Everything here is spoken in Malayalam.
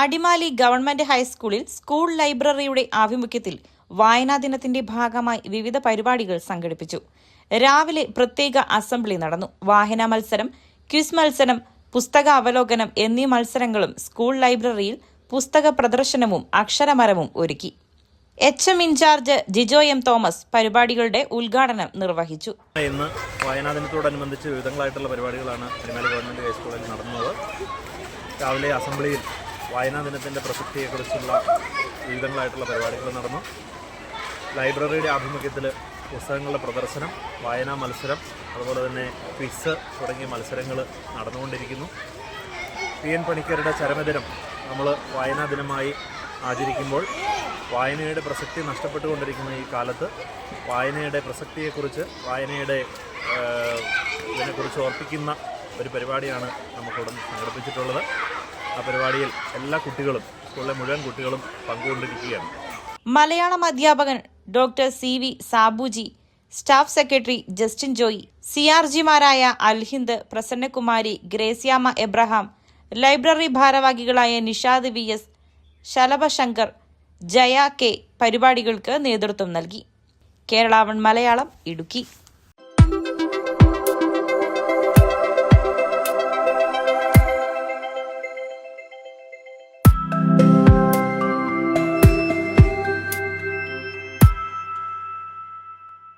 അടിമാലി ഗവൺമെന്റ് ഹൈസ്കൂളിൽ സ്കൂൾ ലൈബ്രറിയുടെ ആഭിമുഖ്യത്തിൽ വായനാ ദിനത്തിന്റെ ഭാഗമായി വിവിധ പരിപാടികൾ സംഘടിപ്പിച്ചു. രാവിലെ പ്രത്യേക അസംബ്ലി നടന്നു. വായനാ മത്സരം, ക്വിസ് മത്സരം, പുസ്തക അവലോകനം എന്നീ മത്സരങ്ങളും സ്കൂൾ ലൈബ്രറിയിൽ പുസ്തക പ്രദർശനവും അക്ഷരമരവും ഒരുക്കി. എച്ച്.എം. ഇൻചാർജ് ജിജോ എം തോമസ് പരിപാടികളുടെ ഉദ്ഘാടനം നിർവഹിച്ചു. ഇന്ന് വായനാ ദിനത്തോടനുബന്ധിച്ച് വിവിധങ്ങളായിട്ടുള്ള പരിപാടികളാണ് അടിമാലി ഗവൺമെന്റ് ഹൈസ്കൂളിൽ നടന്നത്. രാവിലെ അസംബ്ലിയിൽ വായനാ ദിനത്തിൻ്റെ പ്രസക്തിയെക്കുറിച്ചുള്ള വിവിധങ്ങളായിട്ടുള്ള പരിപാടികൾ നടന്നു. ലൈബ്രറിയുടെ ആഭിമുഖ്യത്തിൽ പുസ്തകങ്ങളുടെ പ്രദർശനം, വായനാ മത്സരം, അതുപോലെ തന്നെ ക്വിസ് തുടങ്ങിയ മത്സരങ്ങൾ നടന്നുകൊണ്ടിരിക്കുന്നു. പി.എൻ. പണിക്കരുടെ ചരമദിനം നമ്മൾ വായനാ ദിനമായി ആചരിക്കുമ്പോൾ വായനയുടെ പ്രസക്തി നഷ്ടപ്പെട്ടുകൊണ്ടിരിക്കുന്ന ഈ കാലത്ത് വായനയുടെ പ്രസക്തിയെക്കുറിച്ച്, ഇതിനെക്കുറിച്ച് ഓർപ്പിക്കുന്ന ഒരു പരിപാടിയാണ് നമുക്കിവിടെ സംഘടിപ്പിച്ചിട്ടുള്ളത്. ആ പരിപാടിയിൽ എല്ലാ കുട്ടികളും, സ്കൂളിലെ മുഴുവൻ കുട്ടികളും പങ്കുകൊണ്ടിരിക്കുകയാണ്. മലയാളം അധ്യാപകൻ doctor C V. Sabuji, staff secretary Justin Joy, CRG-മാരായ അൽഹിന്ദ്, പ്രസന്നകുമാരി, ഗ്രേസ്യാമ്മ എബ്രഹാം, ലൈബ്രറി ഭാരവാഹികളായ നിഷാദ് VS, ശലഭ ശങ്കർ, ജയ K പരിപാടികൾക്ക് നേതൃത്വം നൽകി. കേരള 1 മലയാളം, ഇടുക്കി.